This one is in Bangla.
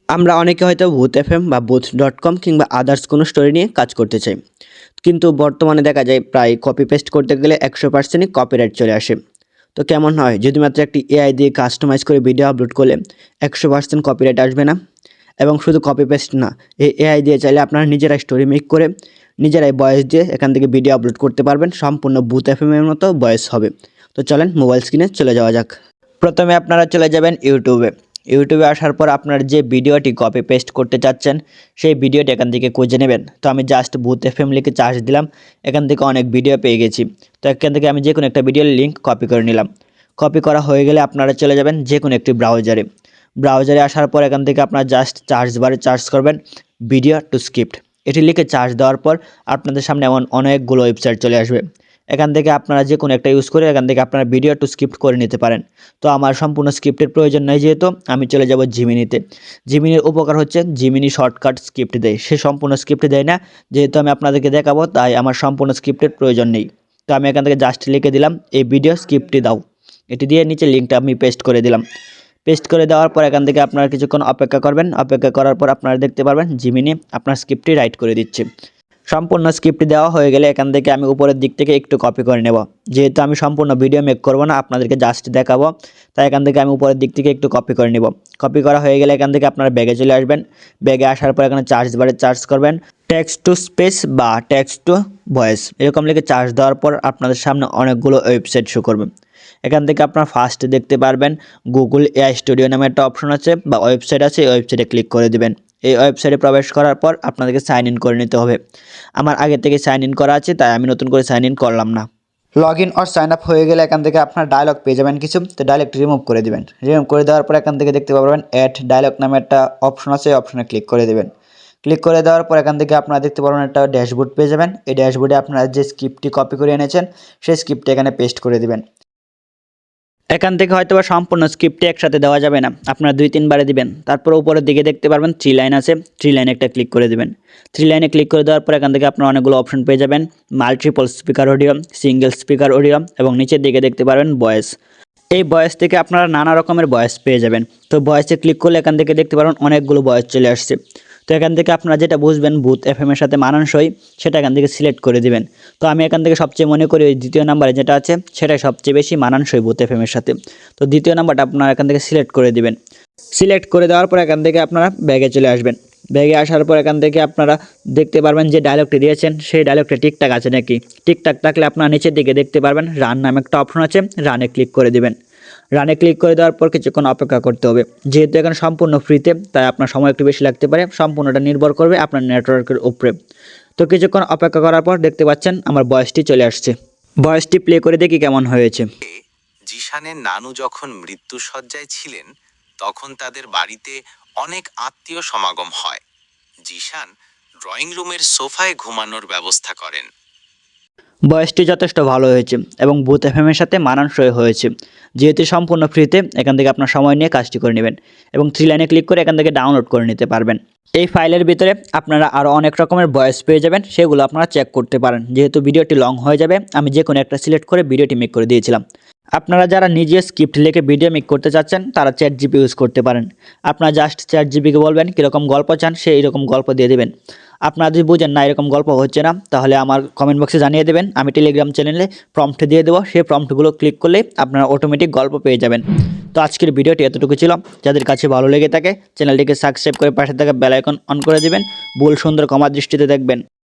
আমরা অনেকে হয়তো ভূত এফএম বা ভূত.com কিংবা আদার্স কোনো স্টোরি নিয়ে কাজ করতে চাই, কিন্তু বর্তমানে দেখা যায় প্রায় কপি পেস্ট করতে গেলে 100%ই কপিরাইট চলে আসে। তো কেমন হয় যদি মাত্র একটি এআই দিয়ে কাস্টমাইজ করে ভিডিও আপলোড করলে 100% কপিরাইট আসবে না? এবং শুধু কপি পেস্ট না, এই এআই দিয়ে চাইলে আপনারা নিজেরাই স্টোরি মেক করে নিজেরাই ভয়েস দিয়ে এখান থেকে ভিডিও আপলোড করতে পারবেন, সম্পূর্ণ ভূত এফএমের মতো ভয়েস হবে। তো চলেন মোবাইল স্ক্রিনে চলে যাওয়া যাক। প্রথমে আপনারা চলে যাবেন ইউটিউবে আসার পর আপনার যে ভিডিওটি কপি পেস্ট করতে চাচ্ছেন সেই ভিডিওটি এখান থেকে খুঁজে নেবেন। তো আমি জাস্ট ভূত এফএম লিখে চার্জ দিলাম, এখান থেকে অনেক ভিডিও পেয়ে গেছি। তো এখান থেকে আমি যে কোনো একটা ভিডিওর লিঙ্ক কপি করে নিলাম। কপি করা হয়ে গেলে আপনারা চলে যাবেন যে কোনো একটি ব্রাউজারে আসার পর এখান থেকে আপনারা জাস্ট চার্জ বারে চার্জ করবেন ভিডিও টু স্ক্রিপ্ট। এটি লিখে চার্জ দেওয়ার পর আপনাদের সামনে এমন অনেকগুলো ওয়েবসাইট চলে আসবে। এখান থেকে আপনারা যে কোনো একটা ইউজ করে এখান থেকে আপনারা ভিডিও টু স্ক্রিপ্ট করে নিতে পারেন। তো আমার সম্পূর্ণ স্ক্রিপ্টের প্রয়োজন নেই, যেহেতু আমি চলে যাব জিমিনিতে। জিমিনির উপকার হচ্ছে জিমিনি শর্টকাট স্ক্রিপ্ট দেয়, সে সম্পূর্ণ স্ক্রিপ্ট দেয় না। যেহেতু আমি আপনাদেরকে দেখাবো তাই আমার সম্পূর্ণ স্ক্রিপ্টের প্রয়োজন নেই। তো আমি এখান থেকে জাস্ট লিখে দিলাম এই ভিডিও স্ক্রিপ্টটি দাও, এটি দিয়ে নিচে লিঙ্কটা আমি পেস্ট করে দিলাম। পেস্ট করে দেওয়ার পর এখান থেকে আপনারা কিছুক্ষণ অপেক্ষা করবেন। অপেক্ষা করার পর আপনারা দেখতে পারবেন জিমিনি আপনার স্ক্রিপ্টটি রাইট করে দিচ্ছে। সম্পূর্ণ স্ক্রিপ্ট দেওয়া হয়ে গেলে এখান থেকে আমি উপরের দিক থেকে একটু কপি করে নেব। যেহেতু আমি সম্পূর্ণ ভিডিও মেক করব না, আপনাদেরকে জাস্ট দেখাবো, তাই এখান থেকে আমি উপরের দিক থেকে একটু কপি করে নেব। কপি করা হয়ে গেলে এখান থেকে আপনারা ব্যাগে চলে আসবেন। ব্যাগে আসার পর এখানে চার্জ বারে চার্জ করবেন টেক্সট টু স্পেস বা টেক্সট টু ভয়েস, এরকম লিখে চার্জ দেওয়ার পর আপনাদের সামনে অনেকগুলো ওয়েবসাইট শো করবে। এখান থেকে আপনারা ফার্স্টে দেখতে পারবেন গুগল এআই স্টুডিও নামে একটা অপশন আছে বা ওয়েবসাইট আছে, এই ওয়েবসাইটে ক্লিক করে দিবেন। এই ওয়েবসাইটে প্রবেশ করার পর আপনাদেরকে সাইন ইন করে নিতে হবে। আমার আগে থেকে সাইন ইন করা আছে, তাই আমি নতুন করে সাইন ইন করলাম না। লগ ইন আর সাইন আপ হয়ে গেলে এখান থেকে আপনার ডায়লগ পেয়ে যাবেন কিছু, তো ডায়লগটি রিমুভ করে দিবেন। রিমুভ করে দেওয়ার পর এখান থেকে দেখতে পারবেন অ্যাড ডায়লগ নামে একটা অপশন আছে, এই অপশনে ক্লিক করে দেবেন। ক্লিক করে দেওয়ার পর এখান থেকে আপনারা দেখতে পারবেন একটা ড্যাশবোর্ড পেয়ে যাবেন। এই ড্যাশবোর্ডে আপনারা যে স্ক্রিপ্টটি কপি করে এনেছেন সেই স্ক্রিপ্টটি এখানে পেস্ট করে দিবেন। এখান থেকে হয়তো বা সম্পূর্ণ স্ক্রিপ্টটি একসাথে দেওয়া যাবে না, আপনারা 2-3 বারে দিবেন। তারপর উপরের দিকে দেখতে পারবেন 3 লাইন আছে, 3 লাইনে একটা ক্লিক করে দিবেন। 3 লাইনে ক্লিক করে দেওয়ার পর এখান থেকে আপনারা অনেকগুলো অপশন পেয়ে যাবেন, multiple speaker audio, single speaker audio এবং নিচের দিকে দেখতে পারবেন ভয়েস। এই ভয়েস থেকে আপনারা নানা রকমের ভয়েস পেয়ে যাবেন। তো ভয়েসে ক্লিক করলে এখান থেকে দেখতে পারবেন অনেকগুলো ভয়েস চলে আসছে। তো এখান থেকে আপনারা যেটা বুঝবেন ভূত এফএম এর সাথে মানানসই সেটা এখান থেকে সিলেক্ট করে দিবেন। তো আমি এখান থেকে সবচেয়ে মনে করি ওই দ্বিতীয় নাম্বারে যেটা আছে সেটাই সবচেয়ে বেশি মানানসই ভূত এফএম এর সাথে। তো দ্বিতীয় নাম্বারটা আপনারা এখান থেকে সিলেক্ট করে দিবেন। সিলেক্ট করে দেওয়ার পর এখান থেকে আপনারা ব্যাগে চলে আসবেন। ব্যাগে আসার পর এখান থেকে আপনারা দেখতে পারবেন যে ডায়লগটি দিয়েছেন সেই ডায়লগটা ঠিকঠাক আছে নাকি। ঠিকঠাক থাকলে আপনারা নিচের দিকে দেখতে পারবেন রান নামে একটা অপশন আছে, রানে ক্লিক করে দিবেন। রানে ক্লিক করে দেওয়ার পর কিছুক্ষণ অপেক্ষা করতে হবে। যেহেতু এখন সম্পূর্ণ ফ্রিতে তাই আপনার সময় একটু বেশি লাগতে পারে, সম্পূর্ণটা নির্ভর করবে আপনার নেটওয়ার্কের উপরে। তো কিছুক্ষণ অপেক্ষা করার পর দেখতে পাচ্ছেন আমার ভয়েসটি চলে আসছে। ভয়েসটি প্লে করে দেখি কেমন হয়েছে। জিশানের নানু যখন মৃত্যুশয্যায় ছিলেন তখন তাদের বাড়িতে অনেক আত্মীয় সমাগম হয়। জিশান ড্রয়িং রুমের সোফায় ঘুমানোর ব্যবস্থা করেন। ভয়েসটি যথেষ্ট ভালো হয়েছে এবং ভূত এফএম এর সাথে মানানসই হয়েছে। যেহেতু সম্পূর্ণ ফ্রিতে এখান থেকে আপনার সময় নিয়ে কাজটি করে নেবেন এবং 3 লাইনে ক্লিক করে এখান থেকে ডাউনলোড করে নিতে পারবেন। এই ফাইলের ভিতরে আপনারা আরও অনেক রকমের ভয়েস পেয়ে যাবেন, সেগুলো আপনারা চেক করতে পারেন। যেহেতু ভিডিওটি লং হয়ে যাবে আমি যে কোনো একটা সিলেক্ট করে ভিডিওটি মেক করে দিয়েছিলাম। আপনারা যারা নিজে স্ক্রিপ্ট লিখে ভিডিও মেক করতে চাচ্ছেন তারা চ্যাট জিপি ইউজ করতে পারেন। আপনারা জাস্ট চ্যাট জিপিকে বলবেন কীরকম গল্প চান, সে এইরকম গল্প দিয়ে দেবেন। আপনারা যদি বুঝেন না এরকম গল্প হচ্ছে না, তাহলে আমার কমেন্ট বক্সে জানিয়ে দেবেন, আমি টেলিগ্রাম চ্যানেলে প্রম্পট দিয়ে দেবো। সেই প্রম্পটগুলো ক্লিক করলেই আপনারা অটোমেটিক গল্প পেয়ে যাবেন। তো আজকের ভিডিওটি এতটুকু ছিল। যাদের কাছে ভালো লেগে থাকে চ্যানেলটিকে সাবস্ক্রাইব করে পাশে থাকা বেল আইকন অন করে দিবেন। ভুল সুন্দর ক্ষমা দৃষ্টিতে দেখবেন।